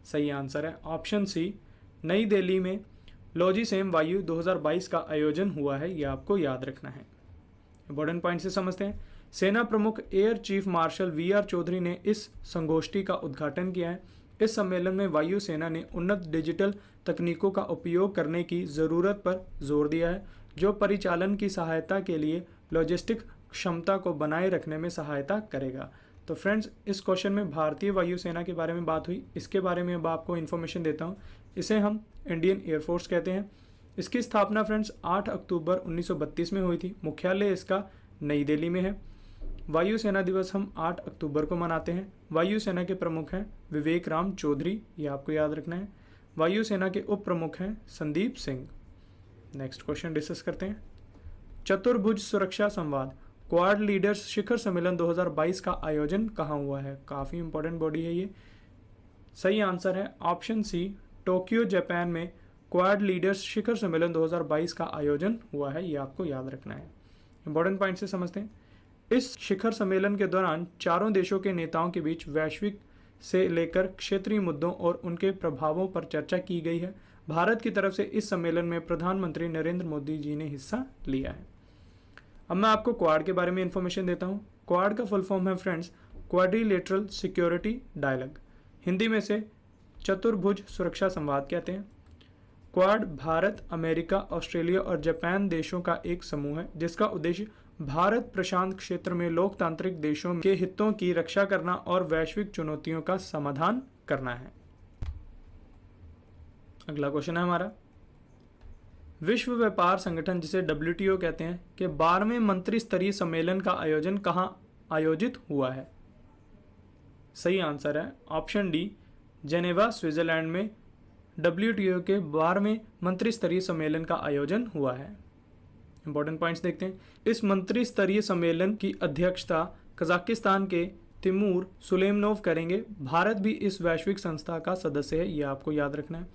सही आंसर है option C, नई दिल्ली में लॉजिसेम वायु 2022 का आयोजन हुआ है, ये आपको याद रखना है। इंपॉर्टेंट पॉइंट से समझते हैं। सेना प्रमुख air chief marshal V R Chaudhary ने इस संगोष्ठी का उद्घाटन किया है। इस सम्मेलन में वायु सेना ने उन्नत डिजिटल तकनीकों का उपयोग करने की ज़रूरत पर जोर दिया है, जो परिचालन की सहायता के लिए लॉजिस्टिक क्षमता को बनाए रखने में सहायता करेगा। तो फ्रेंड्स, इस क्वेश्चन में भारतीय वायुसेना के बारे में बात हुई, इसके बारे में अब आपको इन्फॉर्मेशन देता हूँ। इसे हम इंडियन एयरफोर्स कहते हैं। इसकी स्थापना फ्रेंड्स 8 अक्टूबर 1932 में हुई थी। मुख्यालय इसका नई दिल्ली में है। वायुसेना दिवस हम 8 अक्टूबर को मनाते हैं। वायुसेना के प्रमुख हैं विवेक राम चौधरी, ये आपको याद रखना है। वायुसेना के उप प्रमुख हैं Sandeep Singh. Next question discuss करते हैं। चतुर्भुज सुरक्षा संवाद क्वाड लीडर्स शिखर सम्मेलन 2022 का आयोजन कहाँ हुआ है? काफ़ी इंपॉर्टेंट बॉडी है ये। सही आंसर है ऑप्शन सी, टोक्यो जापान में क्वाड लीडर्स शिखर सम्मेलन 2022 का आयोजन हुआ है, ये आपको याद रखना है। इंपॉर्टेंट पॉइंट से समझते हैं। इस शिखर सम्मेलन के दौरान चारों देशों के नेताओं के बीच वैश्विक से लेकर क्षेत्रीय मुद्दों और उनके प्रभावों पर चर्चा की गई है। भारत की तरफ से इस सम्मेलन में प्रधानमंत्री नरेंद्र मोदी जी ने हिस्सा लिया है। अब मैं आपको क्वाड के बारे में इंफॉर्मेशन देता हूँ। क्वाड का फुल फॉर्म है friends quadrilateral security dialogue, Hindi में से चतुर्भुज सुरक्षा संवाद कहते हैं। क्वाड भारत, अमेरिका, ऑस्ट्रेलिया और जापान देशों का एक समूह है जिसका उद्देश्य भारत प्रशांत क्षेत्र में लोकतांत्रिक देशों के हितों की रक्षा करना और वैश्विक चुनौतियों का समाधान करना है। अगला क्वेश्चन है हमारा, विश्व व्यापार संगठन जिसे WTO कहते हैं के 12वें मंत्री स्तरीय सम्मेलन का आयोजन कहाँ आयोजित हुआ है? सही आंसर है ऑप्शन डी, जेनेवा स्विट्जरलैंड में WTO के 12वें मंत्री स्तरीय सम्मेलन का आयोजन हुआ है। इंपॉर्टेंट पॉइंट्स देखते हैं। इस मंत्री स्तरीय सम्मेलन की अध्यक्षता कजाकिस्तान के तिमूर सुलेमनोव करेंगे। भारत भी इस वैश्विक संस्था का सदस्य है, ये आपको याद रखना है।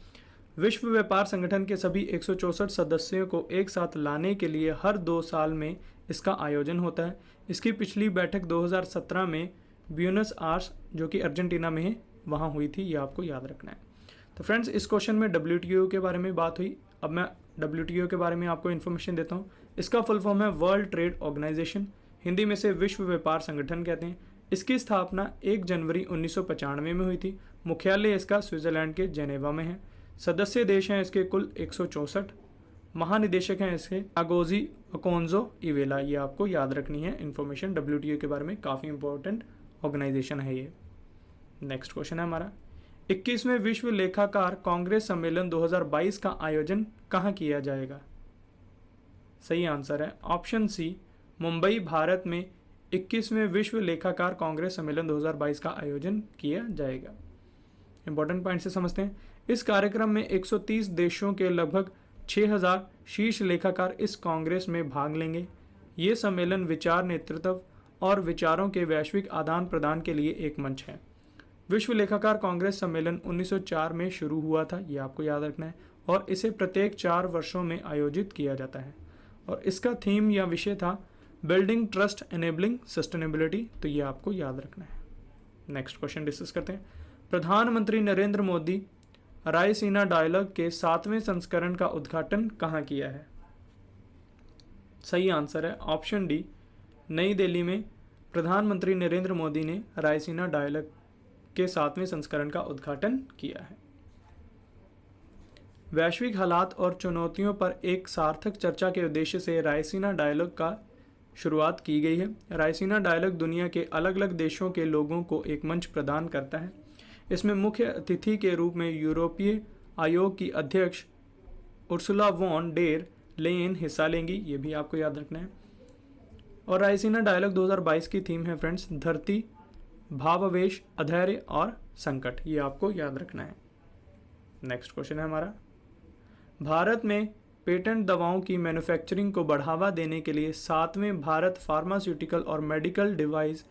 विश्व व्यापार संगठन के सभी 164 सदस्यों को एक साथ लाने के लिए हर 2 साल में इसका आयोजन होता है। इसकी पिछली बैठक 2017 में ब्यूनस आयर्स, जो कि अर्जेंटीना में है, वहाँ हुई थी, ये आपको याद रखना है। तो फ्रेंड्स, इस क्वेश्चन में WTO के बारे में बात हुई। अब मैं WTO के बारे में आपको इन्फॉर्मेशन देता हूँ। इसका फुल फॉर्म है वर्ल्ड ट्रेड ऑर्गेनाइजेशन, हिंदी में से विश्व व्यापार संगठन कहते हैं। इसकी स्थापना 1 जनवरी 1995 में हुई थी। मुख्यालय इसका स्विट्जरलैंड के जेनेवा में है। सदस्य देश हैं इसके कुल 164। महानिदेशक हैं इसके आगोजी अकोंजो इवेला, ये आपको याद रखनी है इन्फॉर्मेशन। WTO के बारे में काफ़ी इंपॉर्टेंट ऑर्गेनाइजेशन है ये। नेक्स्ट क्वेश्चन है हमारा, 21वें विश्व लेखाकार कांग्रेस सम्मेलन 2022 का आयोजन कहाँ किया जाएगा? सही आंसर है ऑप्शन सी, मुंबई भारत में 21वें विश्व लेखाकार कांग्रेस सम्मेलन 2022 का आयोजन किया जाएगा। इंपॉर्टेंट पॉइंट से समझते हैं। इस कार्यक्रम में 130 देशों के लगभग 6000 शीर्ष लेखाकार इस कांग्रेस में भाग लेंगे। ये सम्मेलन विचार नेतृत्व और विचारों के वैश्विक आदान प्रदान के लिए एक मंच है। विश्व लेखाकार कांग्रेस सम्मेलन 1904 में शुरू हुआ था, ये आपको याद रखना है, और इसे प्रत्येक 4 वर्षों में आयोजित किया जाता है। और इसका थीम या विषय था बिल्डिंग ट्रस्ट एनेबलिंग सस्टेनेबिलिटी, तो ये आपको याद रखना है। नेक्स्ट क्वेश्चन डिस्कस करते हैं। प्रधानमंत्री नरेंद्र मोदी रायसीना डायलॉग के 7वें संस्करण का उद्घाटन कहाँ किया है? सही आंसर है ऑप्शन डी, नई दिल्ली में प्रधानमंत्री नरेंद्र मोदी ने रायसीना डायलॉग के 7वें संस्करण का उद्घाटन किया है। वैश्विक हालात और चुनौतियों पर एक सार्थक चर्चा के उद्देश्य से रायसीना डायलॉग का शुरुआत की गई है। रायसीना डायलॉग दुनिया के अलग अलग देशों के लोगों को एक मंच प्रदान करता है। इसमें मुख्य अतिथि के रूप में यूरोपीय आयोग की अध्यक्ष उर्सुला वॉन डेर लेयन हिस्सा लेंगी, ये भी आपको याद रखना है। और रायसीना डायलॉग 2022 की थीम है फ्रेंड्स धरती, भावावेश, अधैर्य और संकट, ये आपको याद रखना है। नेक्स्ट क्वेश्चन है हमारा, भारत में पेटेंट दवाओं की मैन्युफैक्चरिंग को बढ़ावा देने के लिए 7वें भारत फार्मास्यूटिकल और मेडिकल डिवाइस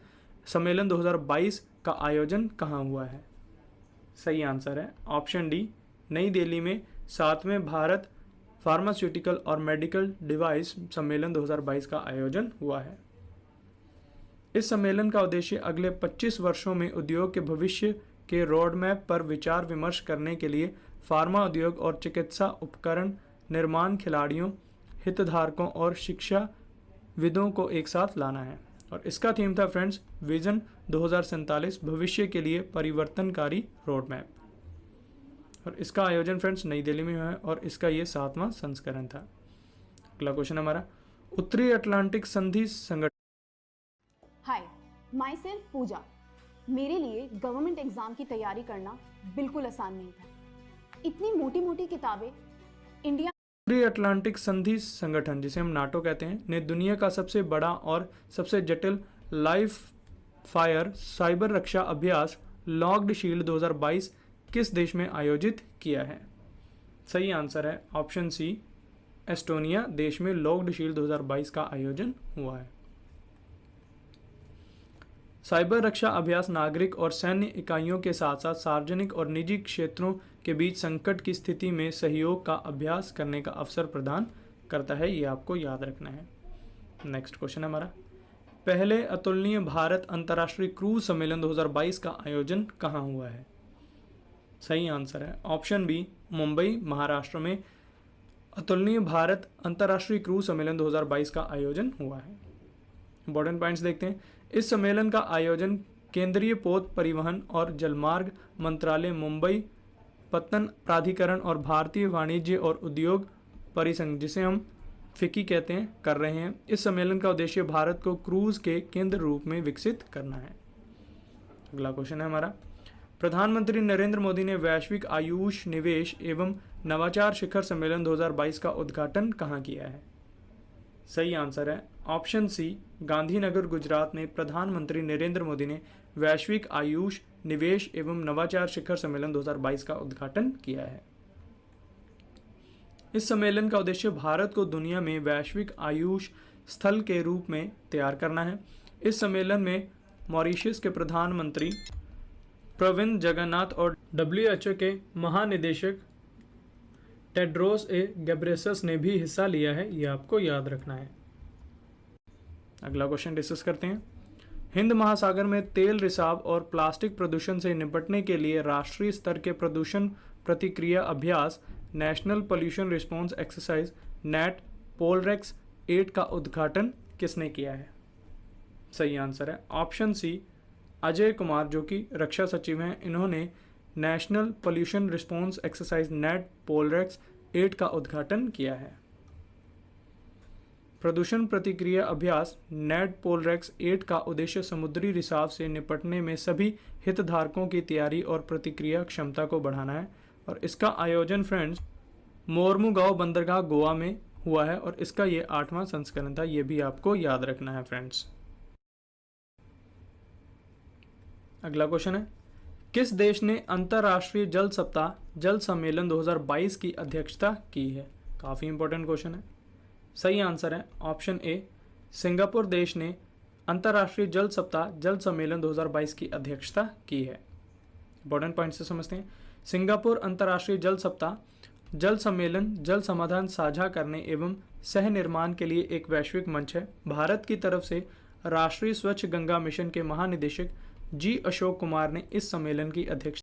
सम्मेलन 2022 का आयोजन कहाँ हुआ है? सही आंसर है ऑप्शन डी, नई दिल्ली में 7वें भारत फार्मास्यूटिकल और मेडिकल डिवाइस सम्मेलन 2022 का आयोजन हुआ है। इस सम्मेलन का उद्देश्य अगले 25 वर्षों में उद्योग के भविष्य के रोड मैप पर विचार विमर्श करने के लिए फार्मा उद्योग और चिकित्सा उपकरण निर्माण खिलाड़ियों, हितधारकों और शिक्षाविदों को एक साथ लाना है। और इसका थीम था फ्रेंड्स विजन 2047 भविष्य के लिए परिवर्तनकारी रोड मैप। और इसका आयोजन फ्रेंड्स नई दिल्ली में हुआ है और इसका ये 7वां संस्करण था। अगला क्वेश्चन हमारा, उत्तरी अटलांटिक संधि संगठन। हाय, माई सेल्फ पूजा। मेरे लिए गवर्नमेंट एग्जाम की तैयारी करना बिल्कुल आसान नहीं था। इतनी मोटी मोटी किताबें इंडिया उत्तरी अटलांटिक संधि संगठन, जिसे हम नाटो कहते हैं, ने दुनिया का सबसे बड़ा और सबसे जटिल लाइव फायर साइबर रक्षा अभ्यास लॉक्ड शील्ड 2022 किस देश में आयोजित किया है? सही आंसर है ऑप्शन सी, एस्टोनिया देश में लॉक्ड शील्ड 2022 का आयोजन हुआ है। साइबर रक्षा अभ्यास नागरिक और सैन्य इकाइयों के साथ साथ सार्वजनिक और निजी क्षेत्रों के बीच संकट की स्थिति में सहयोग का अभ्यास करने का अवसर प्रदान करता है, ये आपको याद रखना है। नेक्स्ट क्वेश्चन हमारा, पहले अतुलनीय भारत अंतर्राष्ट्रीय क्रूज सम्मेलन 2022 का आयोजन कहाँ हुआ है? सही आंसर है ऑप्शन बी, मुंबई महाराष्ट्र में अतुलनीय भारत अंतर्राष्ट्रीय क्रूज सम्मेलन 2022 का आयोजन हुआ है। इंपॉर्टेंट पॉइंट्स देखते हैं। इस सम्मेलन का आयोजन केंद्रीय पोत परिवहन और जलमार्ग मंत्रालय, मुंबई पत्तन प्राधिकरण और भारतीय वाणिज्य और उद्योग परिसंघ, जिसे हम फिकी कहते हैं, कर रहे हैं। इस सम्मेलन का उद्देश्य भारत को क्रूज के केंद्र रूप में विकसित करना है। अगला क्वेश्चन है हमारा, प्रधानमंत्री नरेंद्र मोदी ने वैश्विक आयुष निवेश एवं नवाचार शिखर सम्मेलन 2022 का उद्घाटन कहाँ किया है? सही आंसर है ऑप्शन सी, गांधीनगर गुजरात में प्रधानमंत्री नरेंद्र मोदी ने वैश्विक आयुष निवेश एवं नवाचार शिखर सम्मेलन 2022 का उद्घाटन किया है। इस सम्मेलन का उद्देश्य भारत को दुनिया में वैश्विक आयुष स्थल के रूप में तैयार करना है। इस सम्मेलन में मॉरिशस के प्रधानमंत्री प्रविंद जगन्नाथ और WHO के महानिदेशक टेड्रोस गेब्रेयेसस ने भी हिस्सा लिया है, यह आपको याद रखना है। अगला क्वेश्चन डिस्कस करते हैं। हिंद महासागर में तेल रिसाव और प्लास्टिक प्रदूषण से निपटने के लिए राष्ट्रीय स्तर के प्रदूषण प्रतिक्रिया अभ्यास national pollution response exercise NATPOLREX 8 का उद्घाटन किसने किया है? सही आंसर है ऑप्शन सी, अजय कुमार, जो कि रक्षा सचिव हैं। इन्होंने national pollution response exercise NATPOLREX 8 का उद्घाटन किया है। प्रदूषण प्रतिक्रिया अभ्यास नेट पोलरेक्स 8 का उद्देश्य समुद्री रिसाव से निपटने में सभी हितधारकों की तैयारी और प्रतिक्रिया क्षमता को बढ़ाना है। और इसका आयोजन फ्रेंड्स मोरमुगांव बंदरगाह गोवा में हुआ है और इसका ये 8वां संस्करण था, ये भी आपको याद रखना है फ्रेंड्स। अगला क्वेश्चन है, किस देश ने अंतर्राष्ट्रीय जल सप्ताह जल सम्मेलन 2022 की अध्यक्षता की है? काफ़ी इंपॉर्टेंट क्वेश्चन है। सही आंसर है ऑप्शन ए, सिंगापुर देश ने अंतर्राष्ट्रीय जल सप्ताह जल सम्मेलन 2022 की अध्यक्षता की है। इंपॉर्टेंट पॉइंट से समझते हैं। सिंगापुर अंतर्राष्ट्रीय जल सप्ताह जल सम्मेलन जल समाधान साझा करने एवं सह निर्माण के लिए एक वैश्विक मंच है। भारत की तरफ से राष्ट्रीय स्वच्छ गंगा मिशन के महानिदेशक जी अशोक कुमार ने इस सम्मेलन की अध्यक्षता